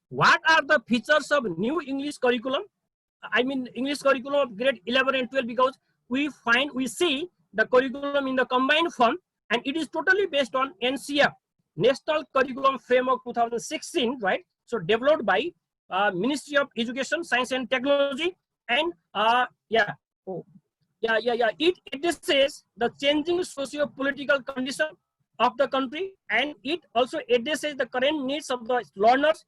What are the features of new English curriculum? I mean English curriculum of grade 11 and 12, because we see the curriculum in the combined form, and it is totally based on NCF, National Curriculum Framework 2016, right? So developed by Ministry of Education, Science and Technology, and it addresses the changing socio-political condition of the country, and it also addresses the current needs of the learners.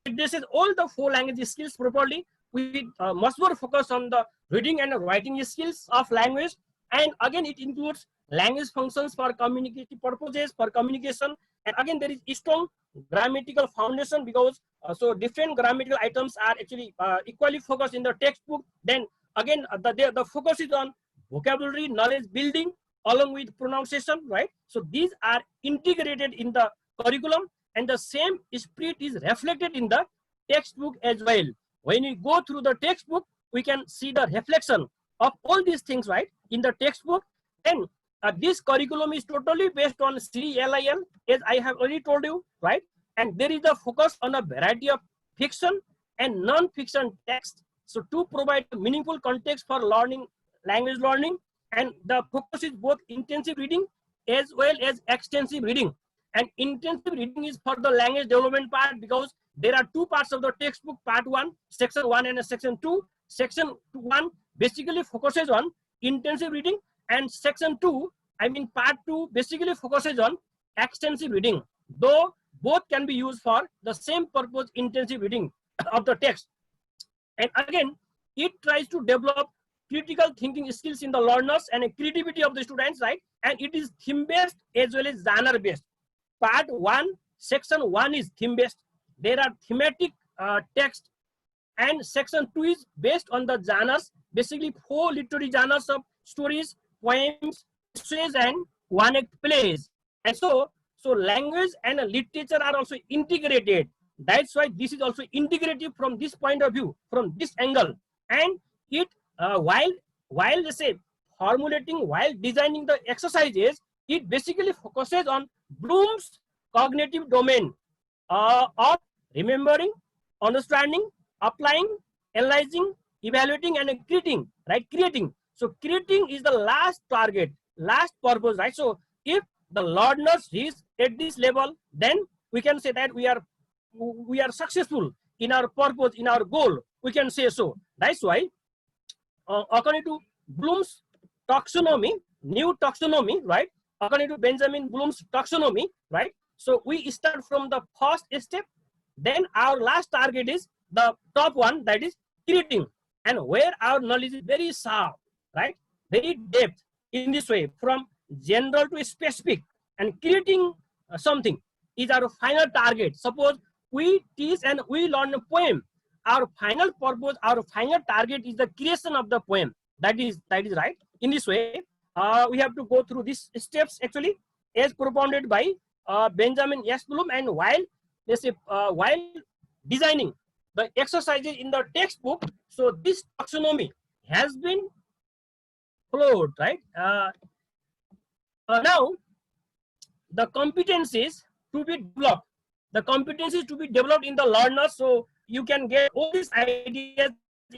It addresses all the 4 language skills properly. We must more focus on the reading and writing skills of language, and again it includes language functions for communicative purposes, for communication, and again there is a strong grammatical foundation, because so different grammatical items are actually equally focused in the textbook. Then again the focus is on vocabulary, knowledge building along with pronunciation, right? So these are integrated in the curriculum, and the same spirit is reflected in the textbook as well. When we go through the textbook, we can see the reflection of all these things, right, in the textbook. And this curriculum is totally based on CLIL, as I have already told you, right? And there is a focus on a variety of fiction and non-fiction text, so to provide meaningful context for learning, language learning. And the focus is both intensive reading as well as extensive reading. And intensive reading is for the language development part, because there are 2 parts of the textbook, part 1, section 1 and section 2. Section 1 basically focuses on intensive reading, and section 2, I mean part 2, basically focuses on extensive reading, though both can be used for the same purpose, intensive reading of the text. And again, it tries to develop critical thinking skills in the learners and creativity of the students, right? And it is theme based as well as genre based. Part 1, section 1 is theme based. There are thematic text, and section 2 is based on the genres, basically 4 literary genres of stories, poems, essays, and one-act plays. And so language and literature are also integrated. That's why this is also integrative from this point of view, from this angle. And it while they say formulating, while designing the exercises, it basically focuses on Bloom's cognitive domain of remembering, understanding, applying, analyzing, evaluating, and creating, right? Creating. So creating is the last target, last purpose, right? So if the learners reach at this level, then we can say that we are successful in our purpose, in our goal. We can say so. That's why, according to Bloom's taxonomy, new taxonomy, right? According to Benjamin Bloom's taxonomy, right? So we start from the first step, then our last target is the top one, that is creating, and where our knowledge is very sharp, right? Very depth in this way, from general to specific, and creating something is our final target. Suppose we teach and we learn a poem, our final purpose, our final target is the creation of the poem. That is right. In this way, we have to go through these steps actually, as propounded by Benjamin S. Bloom. And while they say while designing the exercises in the textbook, so this taxonomy has been followed, right? Now the competencies to be developed, in the learners, so you can get all these ideas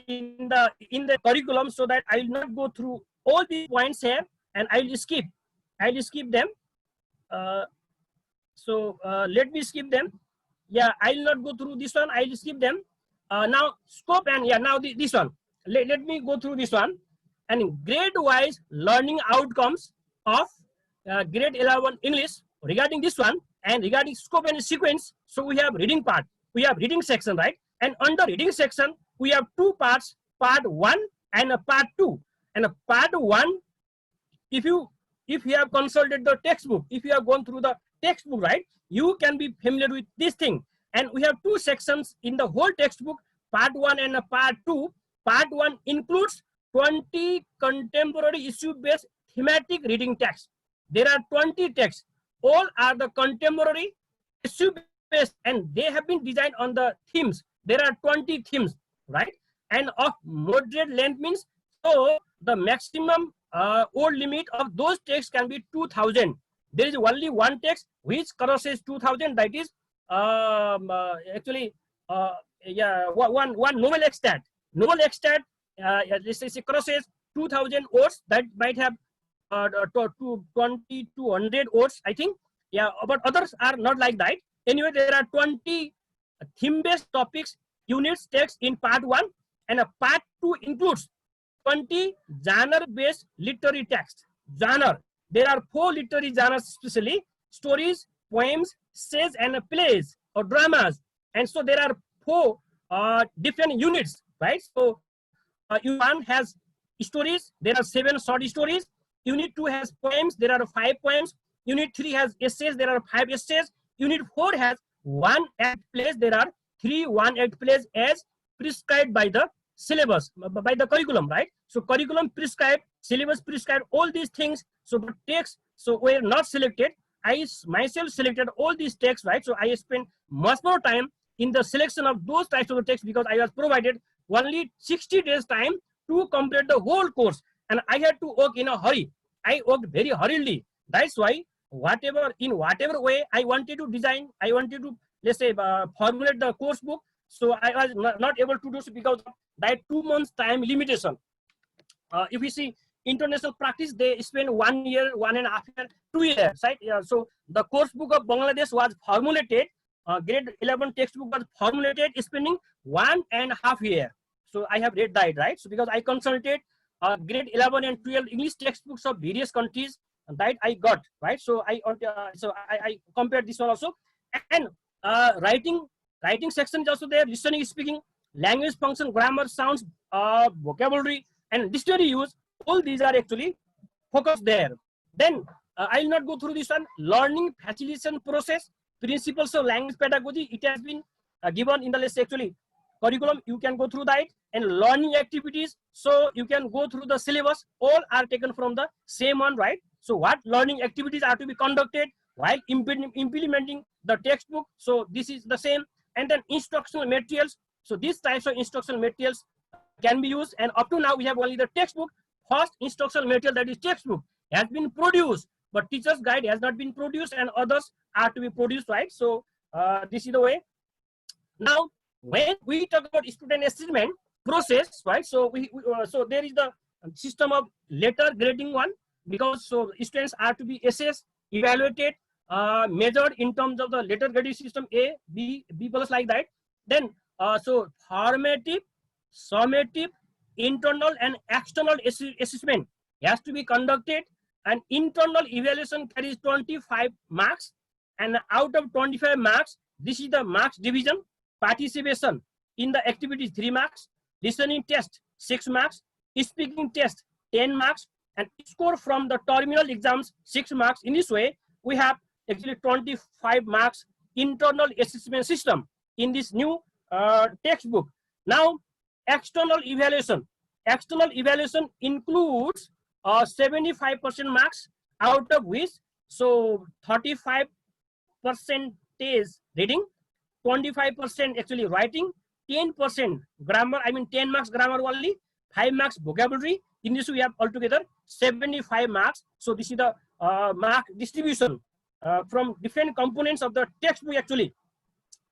in the curriculum, so that I will not go through all these points here, and I will skip them. Let me skip them. Yeah, I will not go through this one. I will skip them. Now scope, and now this one. Let me go through this one. And grade-wise learning outcomes of grade 11 English regarding this one, and regarding scope and sequence. So we have reading part, we have reading section, right? And under reading section, we have 2 parts, part 1 and part 2. And part 1, if you have consulted the textbook, if you have gone through the textbook, right, you can be familiar with this thing. And we have 2 sections in the whole textbook, part 1 and part 2. Part 1 includes 20 contemporary issue-based thematic reading texts. There are 20 texts. All are the contemporary issue-based, and they have been designed on the themes. There are 20 themes, right? And of moderate length means, so the maximum word limit of those texts can be 2000. There is only one text which crosses 2000, that is actually one novel extract. Novel extract, let's say crosses 2,000 words, that might have 20 to 100 words, I think. Yeah, but others are not like that. Anyway, there are 20 theme-based topics units text in part 1, and a part 2 includes 20 genre-based literary text. Genre. There are 4 literary genres, especially stories, poems, essays, and plays or dramas. And so there are 4 different units, right? So unit 1 has stories. There are 7 short stories. Unit 2 has poems. There are 5 poems. Unit 3 has essays. There are 5 essays. Unit 4 has 1 act plays. There are 3 1-act plays as prescribed by the syllabus, by the curriculum, right? So curriculum prescribed, syllabus prescribed, all these things. So the texts so were not selected. I myself selected all these texts, right? So I spent much more time in the selection of those types of texts because I was provided only 60 days time to complete the whole course, and I had to work in a hurry. I worked very hurriedly. That's why in whatever way I wanted to design, I wanted to, let's say, formulate the course book. So I was not able to do so because of that 2 months time limitation. If we see international practice, they spend 1 year, 1.5 years, 2 years, right? So the course book of Bangladesh was formulated, grade 11 textbook was formulated spending 1.5 years. So I have read that, right? So because I consulted grade 11 and 12 English textbooks of various countries, that I got, right? So I compared this one also. And writing section is also there, listening, speaking, language function, grammar, sounds, vocabulary, and dictionary use. All these are actually focused there. Then I will not go through this one. Learning facilitation process, principles of language pedagogy, it has been given in the list actually. Curriculum, you can go through that, and learning activities, so you can go through the syllabus. All are taken from the same one, right? So what learning activities are to be conducted while implementing the textbook, so this is the same. And then instructional materials, so these types of instructional materials can be used, and up to now we have only the textbook. First instructional material, that is textbook, has been produced, but teacher's guide has not been produced, and others are to be produced, right? So this is the way. Now when we talk about student assessment process, right? So so there is the system of letter grading one, because so students are to be assessed, evaluated, measured in terms of the letter grading system A, B, B plus, like that. Then so formative, summative, internal and external assessment has to be conducted, and internal evaluation carries 25 marks, and out of 25 marks, this is the marks division. Participation in the activities 3 marks, listening test 6 marks, speaking test 10 marks, and score from the terminal exams 6 marks. In this way, we have actually 25 marks internal assessment system in this new textbook. Now, external evaluation. External evaluation includes 75% marks, out of which so 35% reading, 25% actually writing, 10% grammar, I mean 10 marks grammar only, 5 marks vocabulary. In this we have altogether 75 marks. So this is the mark distribution from different components of the textbook actually.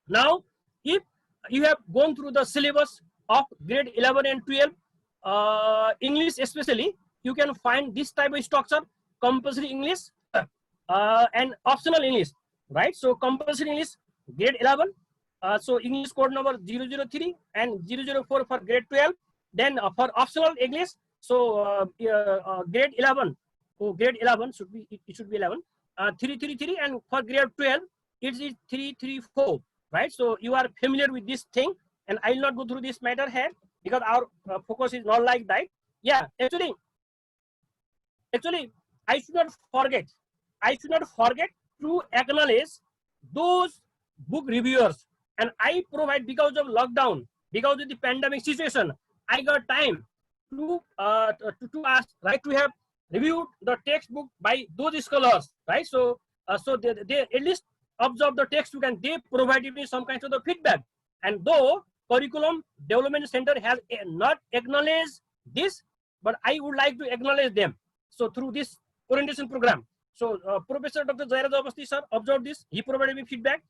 Now, if you have gone through the syllabus of grade 11 and 12, English especially, you can find this type of structure: compulsory English and optional English, right? So compulsory English, grade 11, so English code number 003 and 004 for grade 12. Then for optional English, so grade 11, grade 11 should be, it should be 11, 333, and for grade 12 it is 334, right? So you are familiar with this thing, and I will not go through this matter here because our focus is not like that. Yeah, actually I should not forget to acknowledge those book reviewers. And I provide, because of lockdown, because of the pandemic situation, I got time to ask, right, to have reviewed the textbook by those scholars, right? So so they at least observe the textbook and they provided me some kind of the feedback. And though Curriculum Development Center has not acknowledged this, but I would like to acknowledge them. So through this orientation program, so Professor Dr. Jairaj Awasthi sir observed this. He provided me feedback.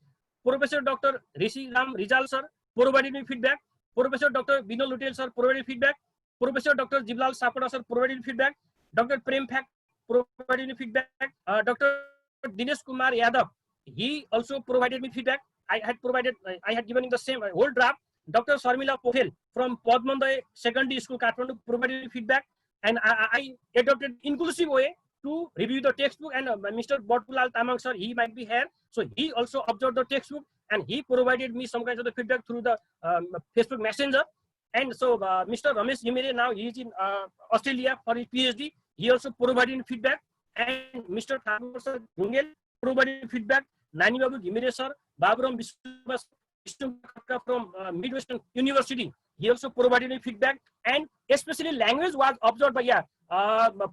Professor Dr. Rishi Ram Rizal sir provided me feedback. Professor Dr. Binod Lutel sir provided feedback. Professor Dr. Jiblal Sapada sir provided feedback. Dr. Prem Phak provided me feedback. Dr. Dinesh Kumar Yadav, he also provided me feedback. I had given him the same whole draft. Dr. Sharmila Pokhel from Padmanday Secondary School, Kathmandu, provided feedback, and I adopted inclusive way to review the textbook. And Mr. Botulal Tamang sir, he might be here, so he also observed the textbook and he provided me some kind of the feedback through the Facebook Messenger. And so Mr. Ramesh Jimere, now he is in Australia for his PhD. He also provided feedback, and Mr. Thakur sir Jungel provided feedback. Nani Babu Jimere sir, Baburam Vishnu from Midwestern University, he also provided me feedback, and especially language was observed by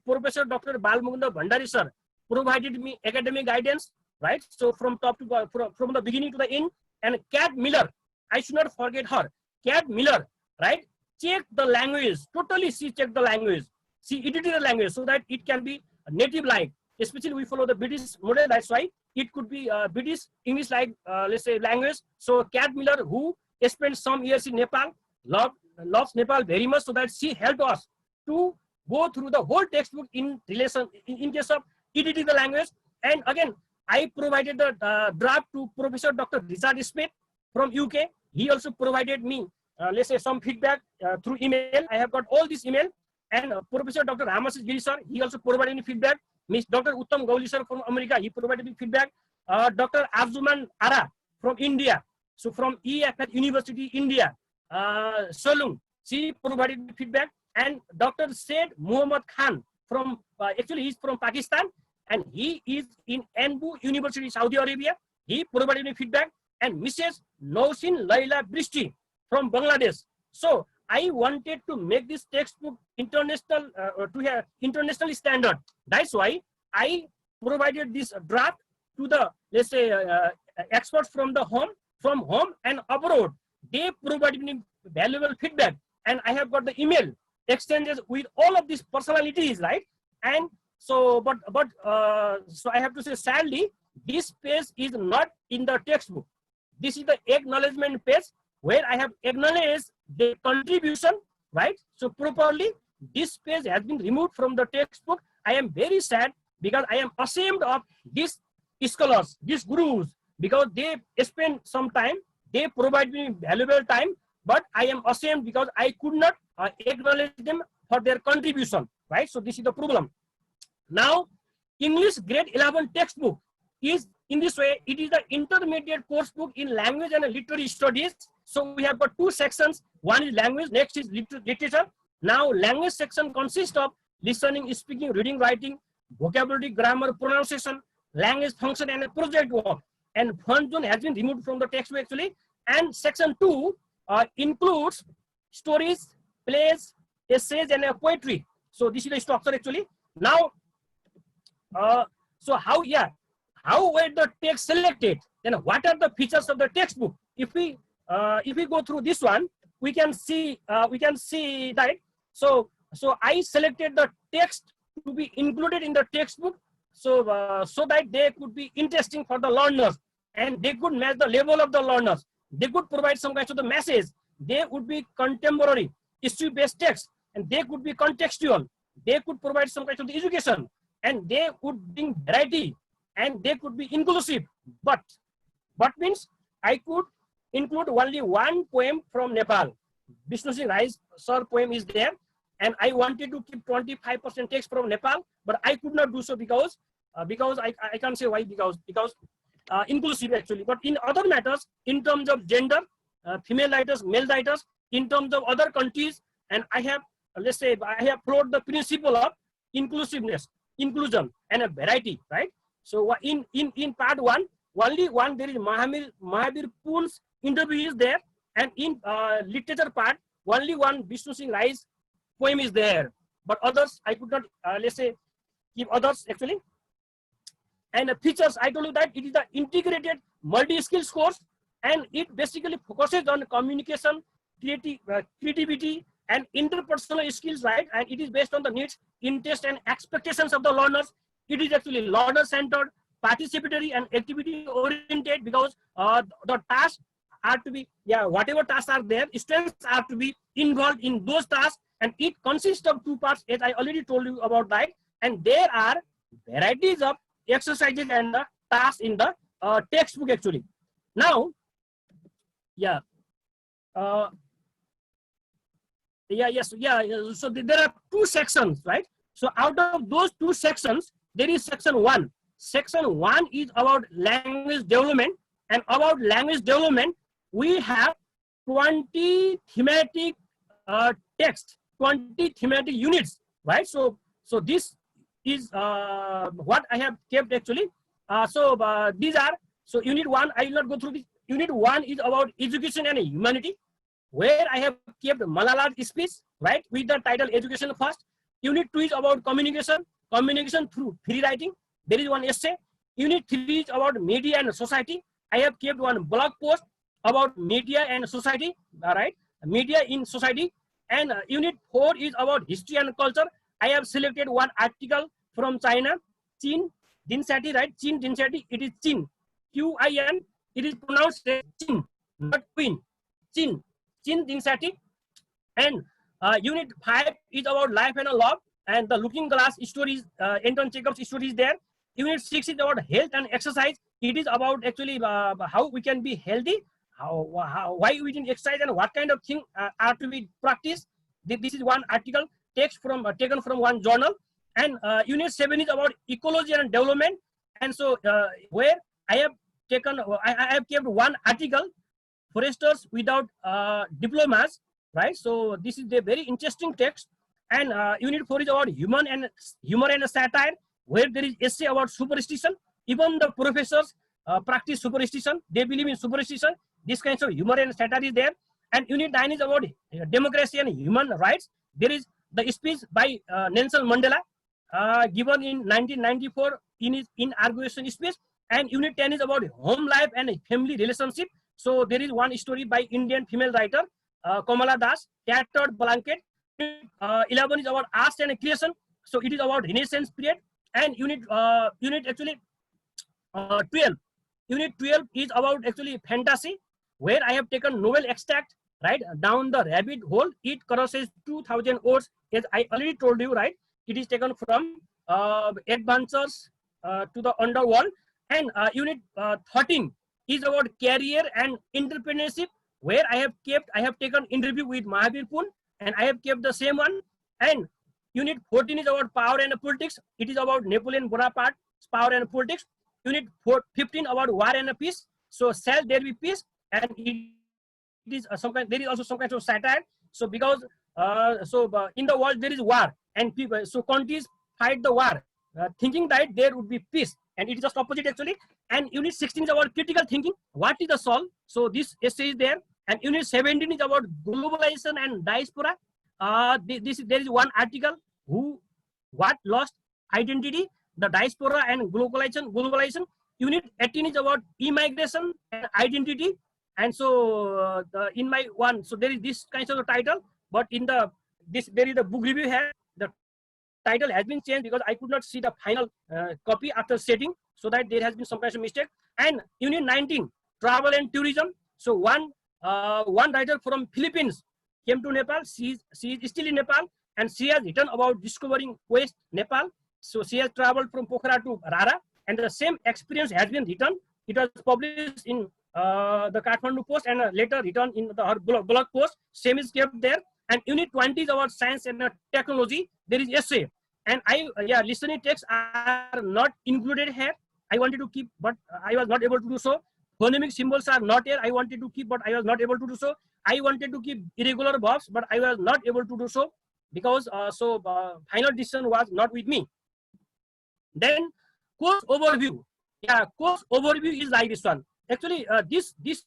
Professor Dr. Balmukunda Bhandari sir provided me academic guidance, right? So from top to from the beginning to the end. And Kat Miller, I should not forget her. Kat Miller, right? Check the language. Totally, she checked the language. She edited the language so that it can be native like. Especially we follow the British model. That's why it could be British English like, let's say, language. So Kat Miller, who spent some years in Nepal, loves Nepal very much, so that she helped us to go through the whole textbook in relation in case of editing the language. And again, I provided the draft to Professor Dr. Richard Smith from UK. He also provided me, let's say, some feedback through email. I have got all this email. And Professor Dr. Ramasis Giri sir, he also provided me feedback. Miss Dr. Uttam Gauli sir from America, he provided me feedback. Dr. Arjuman Ara from India, so from EFF University, India, Solung, she provided me feedback. And Dr. Said Muhammad Khan from, actually he's from Pakistan, and he is in Anbu University, Saudi Arabia. He provided me feedback. And Mrs. Nausin Laila Bristi from Bangladesh. So I wanted to make this textbook international, to have international standard. That's why I provided this draft to the, let's say, experts from the home and abroad. They provided me valuable feedback, and I have got the email exchanges with all of these personalities, right? And so, so I have to say, sadly, this page is not in the textbook. This is the acknowledgement page where I have acknowledged the contribution, right? So properly, this page has been removed from the textbook. I am very sad because I am ashamed of these scholars, these gurus, because they spend some time, they provide me valuable time, but I am ashamed because I could not acknowledge them for their contribution, right? So this is the problem. Now, English grade 11 textbook is in this way. It is the intermediate course book in language and literary studies. So we have got two sections. One is language, next is literature. Now, language section consists of listening, speaking, reading, writing, vocabulary, grammar, pronunciation, language function, and a project work. And fun zone has been removed from the textbook actually. And section 2 includes stories, plays, essays, and poetry. So this is the structure actually. Now, so how were the text selected? Then what are the features of the textbook? If we go through this one, we can see that. So I selected the text to be included in the textbook, so that they could be interesting for the learners, and they could match the level of the learners. They could provide some kind of the message. They would be contemporary, issue-based text, and they could be contextual. They could provide some kind of the education, and they would bring variety, and they could be inclusive. But means I could include only one poem from Nepal. Vishnu Singh Rai's sir poem is there, and I wanted to keep 25% text from Nepal, but I could not do so because I can't say why, because inclusive actually. But in other matters, in terms of gender, female writers, male writers, in terms of other countries, and I have, let's say, I have followed the principle of inclusiveness, inclusion, and a variety, right? So in part one, only one, there is Mahavir Poon's interview is there, and in literature part, only one Vishnu Singh Rai's poem is there. But others, I could not, let's say, give others actually. And features, I told you that it is the integrated multi-skills course, and it basically focuses on communication, creativity, and interpersonal skills, right? And it is based on the needs, interests, and expectations of the learners. It is actually learner-centered, participatory, and activity-oriented, because the task are to be, whatever tasks are there, students are to be involved in those tasks, and it consists of 2 parts, as I already told you about that. And there are varieties of exercises and the tasks in the textbook actually. Now, so there are 2 sections, right? So out of those 2 sections, there is section 1. Section 1 is about language development, and about language development, we have 20 thematic texts, 20 thematic units, right? So this is what I have kept actually. These are, so unit 1, I will not go through this. Unit 1 is about education and humanity, where I have kept Malala's speech, right, with the title Education First. Unit 2 is about communication, communication through free writing. There is one essay. Unit 3 is about media and society. I have kept one blog post about media and society, right, media in society. And unit 4 is about history and culture. I have selected one article from China, Qin Dinsati, right, Qin Dinsati, it is Qin, Q-I-N, it is pronounced Qin, not Queen, Qin Dinsati. And unit 5 is about life and love, and the Looking Glass stories, Anton Chekhov's story is there. Unit 6 is about health and exercise. It is about actually how we can be healthy, why we can exercise, and what kind of thing are to be practiced. This is one article taken from one journal. And unit 7 is about ecology and development. And so where I have taken, I have kept one article, Foresters Without Diplomas, right? So this is a very interesting text. And unit 4 is about humor and satire, where there is essay about superstition. Even the professors practice superstition. They believe in superstition. This kind of humor and satire is there. And unit 9 is about democracy and human rights. There is the speech by Nelson Mandela, given in 1994 in his inauguration speech. And unit 10 is about home life and family relationship. So there is one story by Indian female writer Kamala Das, Tattered Blanket. 11 is about arts and creation. So it is about Renaissance period. And unit 12. Unit 12 is about actually fantasy, where I have taken novel extract, right, Down the Rabbit Hole. It crosses 2,000 words, as I already told you, right. It is taken from Adventures to the Underworld. And unit 13 is about career and entrepreneurship, where I have taken interview with Mahavir Pun, and I have kept the same one. And unit 14 is about power and politics. It is about Napoleon Bonaparte's power and politics. Unit 15 about war and peace. So shall there be peace? And it is there is also some kind of satire. So because in the world there is war, and people, so countries fight the war, thinking that there would be peace, and it is just opposite actually. And unit 16 is about critical thinking. What is the soul? So this essay is there. And unit 17 is about globalization and diaspora. There is one article, what lost identity, the diaspora and globalization. Unit 18 is about immigration and identity. And so in my one, so there is this kind of a title, but in there is the book review here. The title has been changed because I could not see the final copy after setting, so that there has been some kind of mistake. And unit 19, travel and tourism. So one writer from Philippines came to Nepal. She is still in Nepal, and she has written about discovering West Nepal. So she has traveled from Pokhara to Rara, and the same experience has been written. It was published in the Kathmandu Post, and later written in her blog post. Same is kept there. And unit 20 is about science and technology. There is essay. And listening texts are not included here. I wanted to keep, but I was not able to do so. Phonemic symbols are not here. I wanted to keep, but I was not able to do so. I wanted to keep irregular verbs, but I was not able to do so because final decision was not with me. Then course overview. Yeah, course overview is like this one. Actually, this is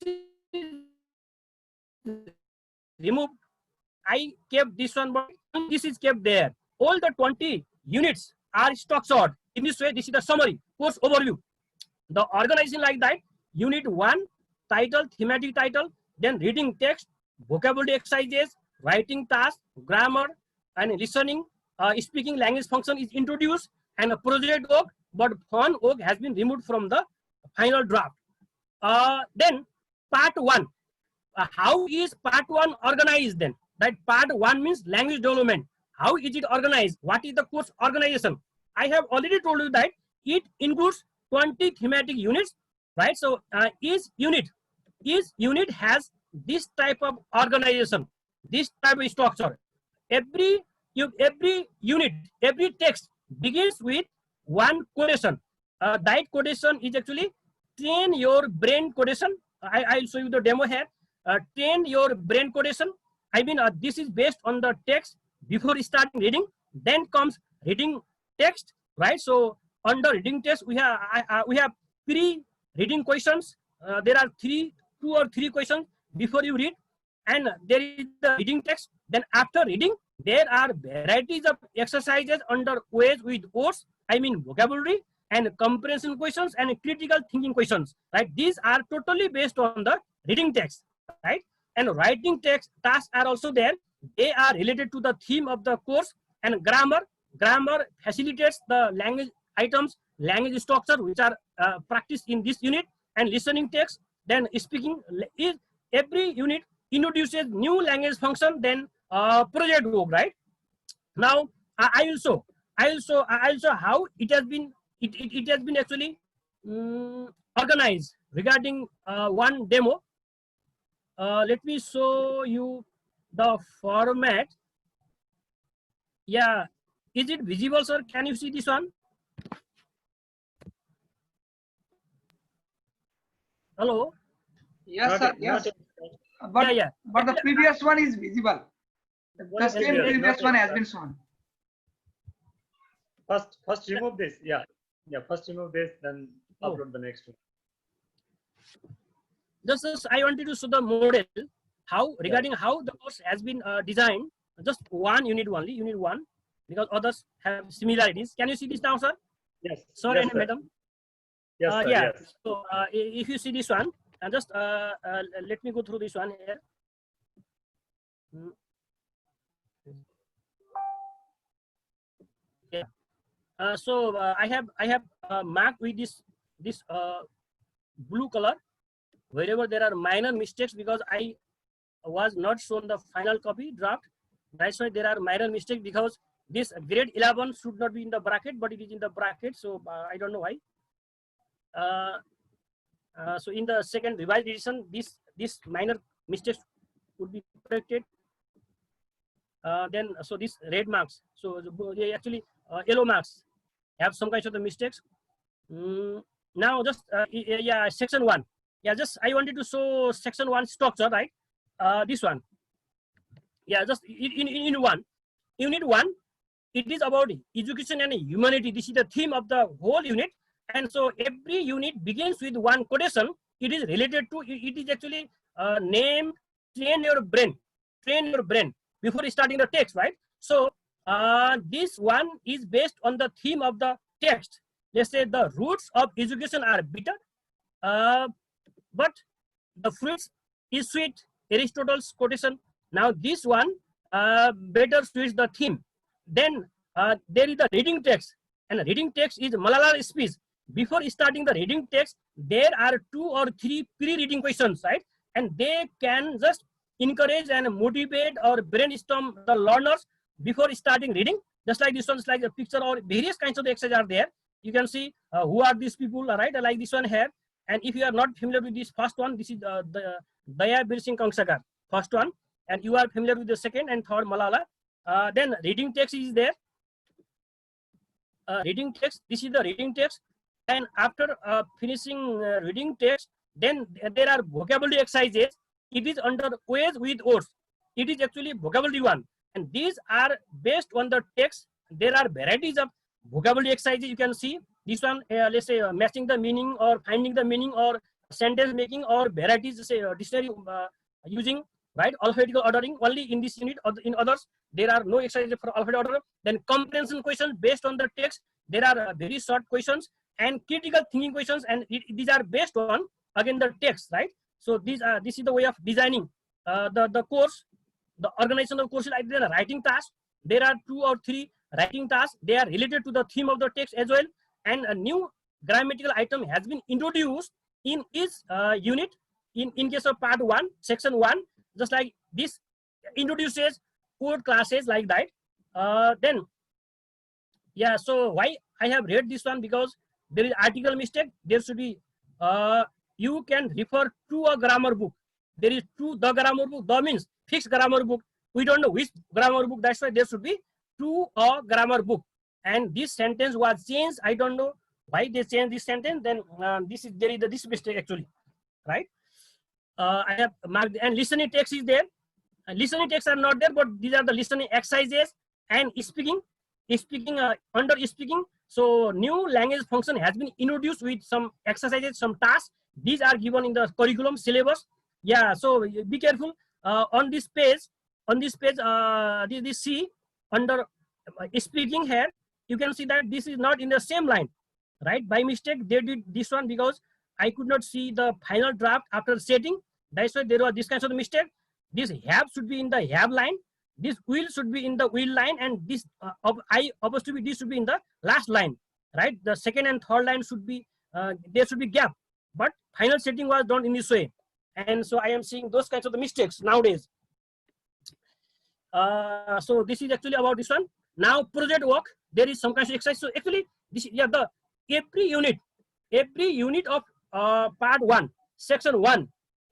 removed. I kept this one, but this is kept there. All the 20 units are structured in this way. This is the summary, course overview. The organization like that: unit 1, title, thematic title, then reading text, vocabulary exercises, writing tasks, grammar, and listening, speaking language function is introduced, and a project work, but fun work has been removed from the final draft. Then part 1. how is part 1 organized then? That part 1 means language development. How is it organized? What is the course organization? I have already told you that it includes 20 thematic units, right? So each unit has this type of organization, this type of structure. Every unit, every text begins with one quotation. That quotation is actually train your brain quotation. I'll show you the demo here. Train your brain quotation. I mean, this is based on the text before starting reading. Then comes reading text, right? So under reading text, we have pre-reading questions. There are two or three questions before you read, and there is the reading text. Then after reading, there are varieties of exercises under ways with words. I mean vocabulary and comprehension questions and critical thinking questions. Right? These are totally based on the reading text. Right? And writing text tasks are also there. They are related to the theme of the course. And grammar facilitates the language items, language structure which are practiced in this unit. And listening text, then speaking is every unit introduces new language function, then project work, right? Now I will show how it has been actually organized regarding one demo. Let me show you the format. Yeah, is it visible, sir? Can you see this one? Hello? Yes, sir. Yes. But, yeah. But the previous one is visible. The same previous one has been shown. First remove this. Yeah. First remove this, then upload the next one. Just I wanted to show the model how regarding how the course has been designed. Just one unit only, unit 1, because others have similarities. Can you see this now, sir? Yes. Sir yes, and sir. madam. Yes, sir, yeah. Yes. So if you see this one, and just let me go through this one here. Yeah. So I have marked with this blue color wherever there are minor mistakes, because I was not shown the final copy draft. That's why there are minor mistakes, because this grade 11 should not be in the bracket, but it is in the bracket. So I don't know why. So in the second revised edition, this minor mistakes would be corrected. Then so this red marks, so actually yellow marks have some kinds of the mistakes. Now just yeah, section 1. Yeah, just I wanted to show section 1 structure, right? This one. Yeah, just in unit 1, it is about education and humanity. This is the theme of the whole unit. And so every unit begins with one quotation. It is related to, it is actually named train your brain before starting the text, right? So this one is based on the theme of the text. Let's say the roots of education are bitter, but the fruits is sweet, Aristotle's quotation. Now this one better suits the theme. Then there is the reading text, and reading text is Malala's speech. Before starting the reading text, there are 2 or 3 pre-reading questions, right? And they can just encourage and motivate or brainstorm the learners before starting reading. Just like this one, like a picture or various kinds of exercises are there. You can see who are these people, right? Like this one here. And if you are not familiar with this first one, this is the Daya Bir Singh Kangsakar, first one. And you are familiar with the second and third, Malala. Then reading text is there. Reading text, this is the reading text. And after finishing reading text, then there are vocabulary exercises. It is under ways with words. It is actually vocabulary 1. And these are based on the text. There are varieties of vocabulary exercises. You can see this one, let's say matching the meaning or finding the meaning or sentence making or varieties, say dictionary using, right? Alphabetical ordering only in this unit. Or in others, there are no exercises for alphabetical order. Then comprehension questions based on the text. There are very short questions and critical thinking questions, and these are based on again the text, right? So this is the way of designing the course. The organization of the course is like the writing task. There are 2 or 3 writing tasks. They are related to the theme of the text as well. And a new grammatical item has been introduced in each unit. in case of part 1, section 1, just like this introduces code classes like that. Then yeah, so why I have read this one, because there is article mistake. There should be you can refer to a grammar book. There is to the grammar book. The means fixed grammar book. We don't know which grammar book. That's why there should be to a grammar book. And this sentence was changed. I don't know why they changed this sentence. Then there is this mistake actually, right? I have marked, and listening text is there. Listening texts are not there, but these are the listening exercises and speaking. Under speaking, so new language function has been introduced with some exercises, some tasks. These are given in the curriculum syllabus. Yeah, so be careful on this page. This C under speaking here, you can see that this is not in the same line, right? By mistake they did this one, because I could not see the final draft after setting. That's why there was this kind of mistake. This have should be in the have line. This will should be in the will line, and this supposed to be, this should be in the last line, right? The second and third line should be there should be gap, but final setting was done in this way, and so I am seeing those kinds of the mistakes nowadays. So this is actually about this one. Now project work, there is some kind of exercise. So actually this, yeah, the every unit of part 1, section 1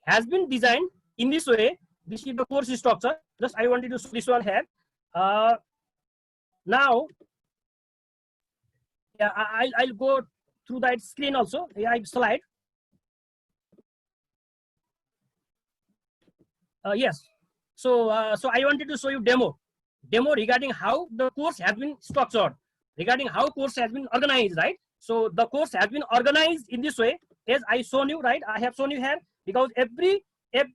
has been designed in this way. This is the course structure. Just I wanted to show this one here. Now, yeah, I'll go through that screen also. Yeah, slide. Yes. So I wanted to show you demo regarding how the course has been structured, regarding how course has been organized, right? So the course has been organized in this way, as I shown you, right? I have shown you here, because every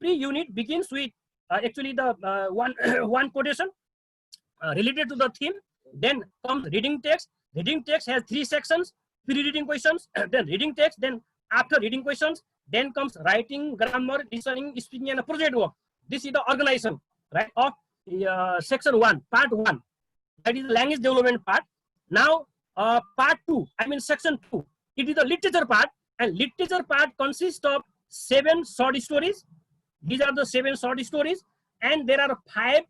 unit begins with actually the one quotation related to the theme. Then comes reading text. Reading text has 3 sections: pre-reading questions, then reading text, then after reading questions, then comes writing, grammar, listening, speaking, and project work. This is the organization, right, of section 1, part 1. That is the language development part. Now part 2, I mean section 2, it is the literature part, and literature part consists of 7 short stories. These are the 7 short stories, and there are 5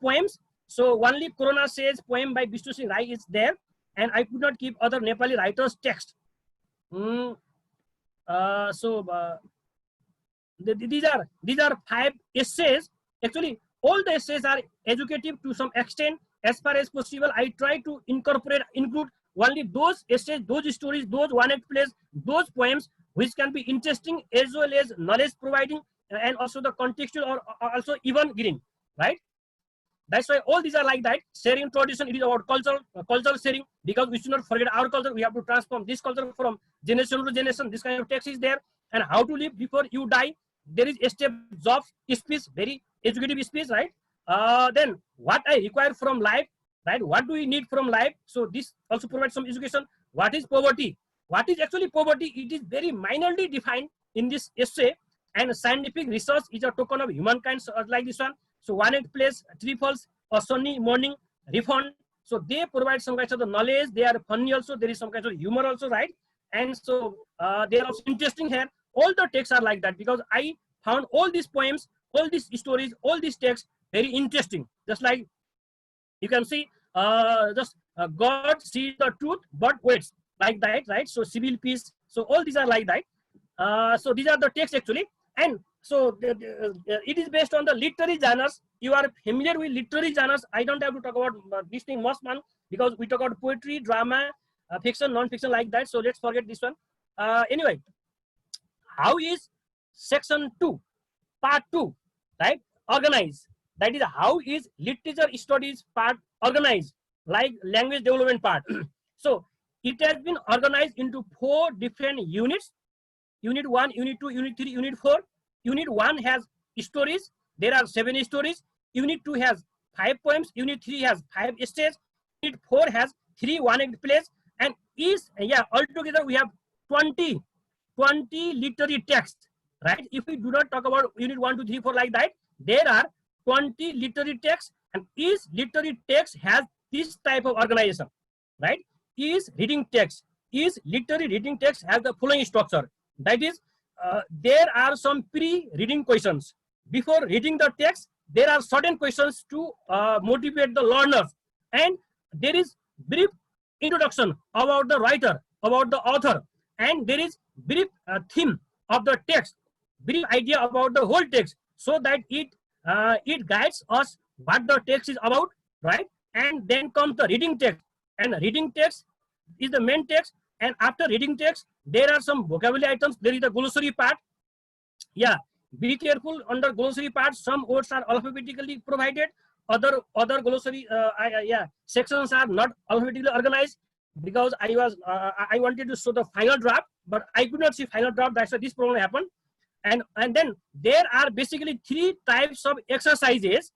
poems. So only Corona says poem by Vishnu Singh Rai is there, and I could not keep other Nepali writers' text. These are 5 essays. Actually, all the essays are educative to some extent. As far as possible, I try to include only those essays, those stories, those one-act plays, those poems which can be interesting as well as knowledge providing, and also the contextual or also even green, right? That's why all these are like that. Sharing tradition, it is about cultural sharing, because we should not forget our culture. We have to transform this culture from generation to generation. This kind of text is there. And how to live before you die. There is a step job speech, very educative speech, right? Then what I require from life, right? What do we need from life? So this also provides some education. What is poverty? What is actually poverty? It is very minorly defined in this essay. And scientific research is a token of humankind, like this one. So one-act plays, 3 falls, a sunny morning, refund. So they provide some kinds of the knowledge. They are funny also. There is some kind of humor also, right? And so they are also interesting here. All the texts are like that, because I found all these poems, all these stories, all these texts very interesting. Just like you can see, God sees the truth but waits, like that, right? So civil peace. So all these are like that. So these are the texts actually. And so it is based on the literary genres. You are familiar with literary genres. I don't have to talk about this thing much, man, because we talk about poetry, drama, fiction, non-fiction, like that. So let's forget this one. Anyway, how is section 2, part 2, right, organized? That is, how is literature studies part organized, like language development part? So it has been organized into 4 different units. Unit 1, Unit 2, Unit 3, Unit 4. Unit 1 has stories. There are 7 stories. Unit 2 has 5 poems. Unit 3 has 5 essays. Unit 4 has 3 one-act plays. And altogether we have 20 literary texts, right? If we do not talk about Unit 1, 2, 3, 4 like that, there are 20 literary texts, and each literary text has this type of organization, right? Each reading text, each literary reading text has the following structure. That is, there are some pre-reading questions. Before reading the text, there are certain questions to motivate the learners, and there is brief introduction about the writer, about the author, and there is brief theme of the text, brief idea about the whole text, so that it guides us what the text is about, right? And then comes the reading text, and reading text is the main text. And after reading text, there are some vocabulary items. There is the glossary part. Yeah, be careful under glossary part. Some words are alphabetically provided. Other glossary sections are not alphabetically organized, because I wanted to show the final draft, but I could not see final draft. That's why this problem happened. And then there are basically 3 types of exercises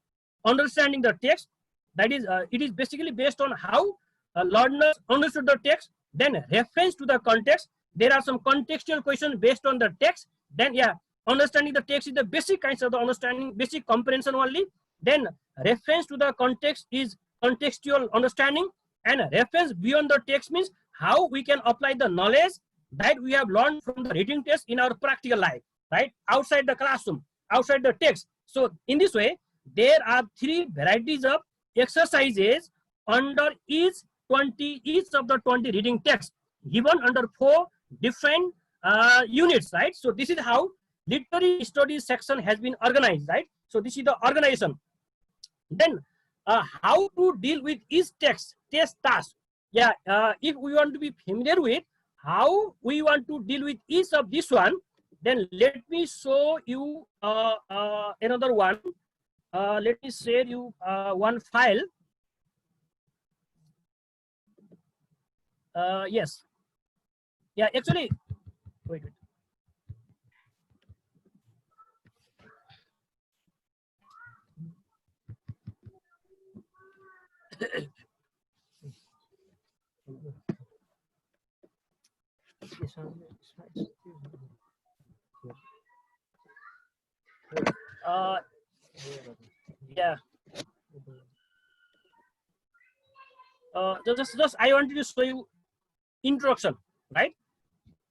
understanding the text. That is, it is basically based on how learners understood the text. Then reference to the context. There are some contextual questions based on the text. Then understanding the text is the basic kinds of the understanding, basic comprehension only. Then reference to the context is contextual understanding, and reference beyond the text means how we can apply the knowledge that we have learned from the reading text in our practical life, right? Outside the classroom, outside the text. So in this way, there are 3 varieties of exercises under each of the 20 reading texts, given under 4 different units, right? So this is how literary studies section has been organized, right? So this is the organization. Then how to deal with each test task. Yeah, if we want to be familiar with how we want to deal with each of this one, then let me show you another one. Let me share you one file. Yes. Yeah, actually, wait. Yeah. Just I wanted to show you introduction, right,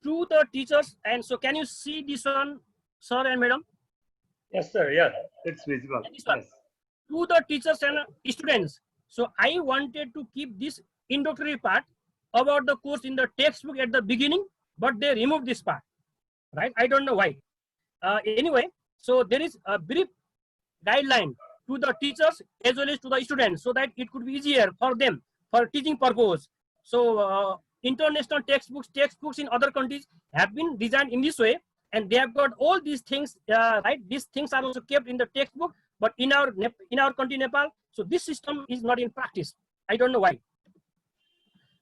to the teachers. And so can you see this one, sir and madam? Yes, sir. Yeah, it's visible. Yes. To the teachers and students. So I wanted to keep this introductory part about the course in the textbook at the beginning, but they removed this part, right? I don't know why. Anyway, so there is a brief guideline to the teachers as well as to the students, so that it could be easier for them for teaching purpose. So international textbooks in other countries have been designed in this way, and they have got all these things, right? These things are also kept in the textbook, but in our country, Nepal, so this system is not in practice. I don't know why.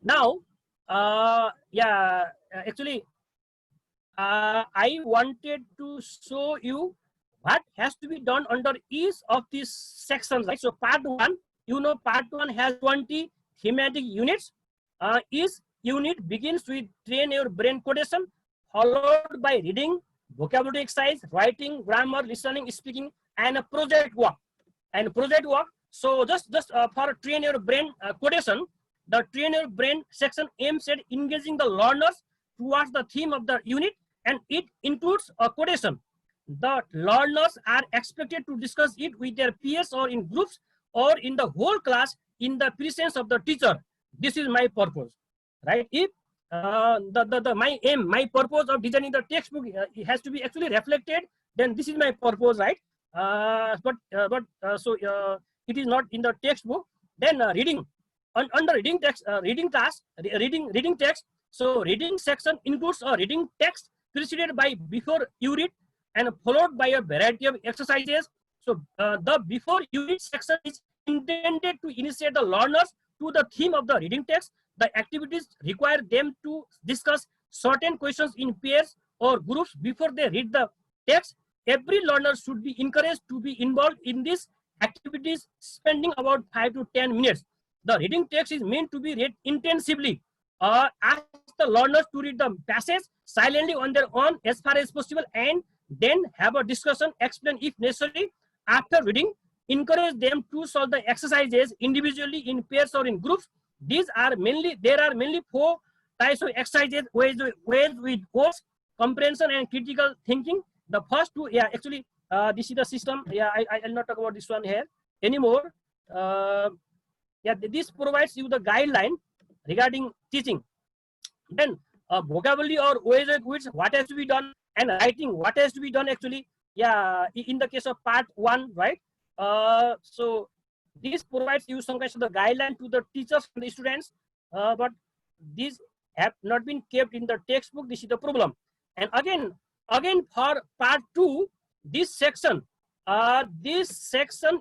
Now, actually, I wanted to show you what has to be done under each of these sections, right? So part 1, you know, part 1 has 20 thematic units. Each unit begins with train your brain quotation, followed by reading, vocabulary exercise, writing, grammar, listening, speaking, and a project work. So just for train your brain quotation, the train your brain section aims at engaging the learners towards the theme of the unit, and it includes a quotation. The learners are expected to discuss it with their peers or in groups or in the whole class in the presence of the teacher. This is my purpose, right? If my aim, my purpose of designing the textbook it has to be actually reflected, then this is my purpose, right? So it is not in the textbook. Then reading, under reading text, reading text. So reading section includes a reading text preceded by before you read and followed by a variety of exercises. So the before you read section is intended to initiate the learners to the theme of the reading text. The activities require them to discuss certain questions in pairs or groups before they read the text. Every learner should be encouraged to be involved in these activities, spending about 5 to 10 minutes. The reading text is meant to be read intensively. Ask the learners to read the passage silently on their own as far as possible, and then have a discussion, explain if necessary. After reading, encourage them to solve the exercises individually, in pairs, or in groups. There are mainly 4 types of exercises, ways with goals, comprehension and critical thinking. The first two, yeah, actually, this is the system. Yeah, I'll not talk about this one here anymore. Yeah, this provides you the guideline regarding teaching. Then vocabulary or ways of which what has to be done, and writing what has to be done actually. Yeah, in the case of part 1, right? So this provides you some kind of the guideline to the teachers and the students, but these have not been kept in the textbook. This is the problem. And again for part 2, this section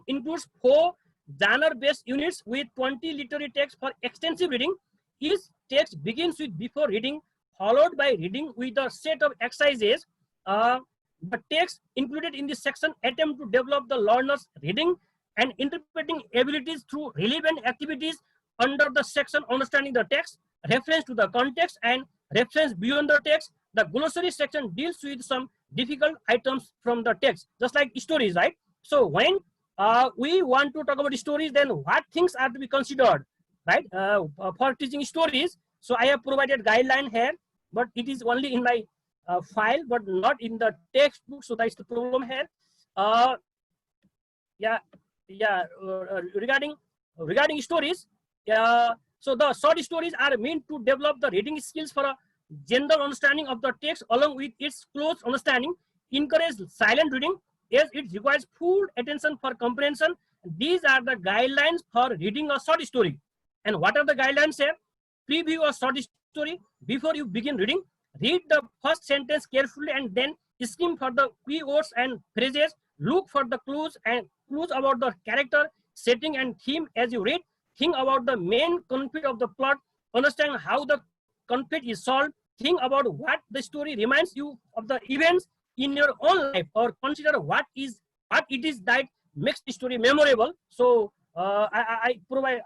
includes 4 genre-based units with 20 literary texts for extensive reading. Each text begins with before reading, followed by reading with a set of exercises. The text included in this section attempt to develop the learner's reading and interpreting abilities through relevant activities under the section understanding the text, reference to the context, and reference beyond the text. The glossary section deals with some difficult items from the text, just like stories, right? So when we want to talk about stories, then what things are to be considered, right? For teaching stories. So I have provided guideline here, but it is only in my file, but not in the textbook. So that's the problem here. Regarding stories, so the short stories are meant to develop the reading skills for a general understanding of the text along with its close understanding, encourage silent reading as it requires full attention for comprehension. These are the guidelines for reading a short story. And what are the guidelines here? Preview a short story before you begin reading. Read the first sentence carefully and then skim for the keywords and phrases. Look for the clues about the character, setting, and theme as you read. Think about the main conflict of the plot. Understand how the conflict is solved. Think about what the story reminds you of the events in your own life, or consider what it is that makes the story memorable. So I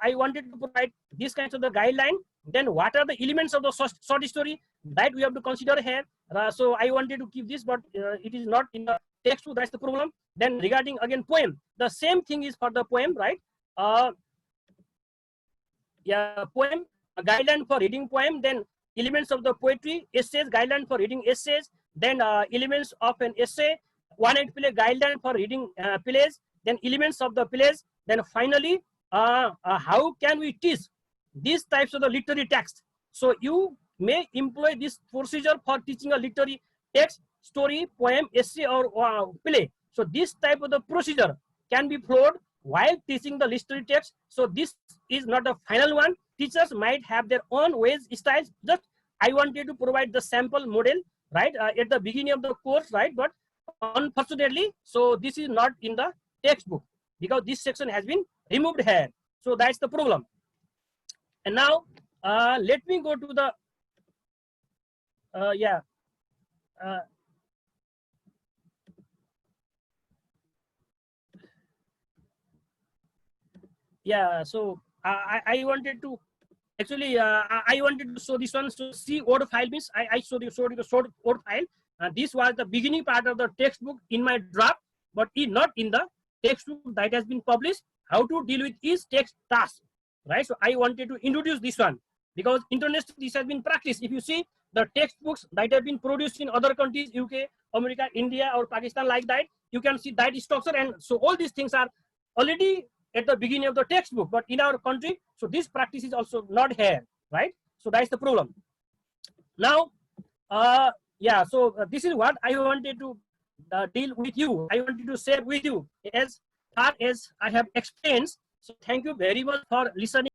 wanted to provide these kinds of the guideline. Then what are the elements of the short story that we have to consider here? So I wanted to keep this, but it is not in the textbook. That's the problem. Then regarding again poem, the same thing is for the poem, right? Poem, a guideline for reading poem. Then elements of the poetry, essays, guideline for reading essays. Then elements of an essay, one-act play, guideline for reading plays. Then elements of the plays. Then finally, how can we teach these types of the literary text? So you may employ this procedure for teaching a literary text, story, poem, essay, or play. So this type of the procedure can be followed while teaching the literary text. So this is not a final one. Teachers might have their own ways, styles. Just I wanted to provide the sample model, right, at the beginning of the course, right? But unfortunately, so this is not in the textbook because this section has been removed here. So that's the problem. And now let me go to the so I wanted to actually I wanted to show this one. So see word file means I showed you the short word file. This was the beginning part of the textbook in my draft, but is not in the textbook that has been published. How to deal with each text task, right? So I wanted to introduce this one because internationally this has been practiced. If you see the textbooks that have been produced in other countries, UK, America, India, or Pakistan, like that, you can see that structure. And so all these things are already at the beginning of the textbook, but in our country, so this practice is also not here, right? So that's the problem. Now, so this is what I wanted to deal with you. I wanted to share with you as far as I have explained. So thank you very much for listening.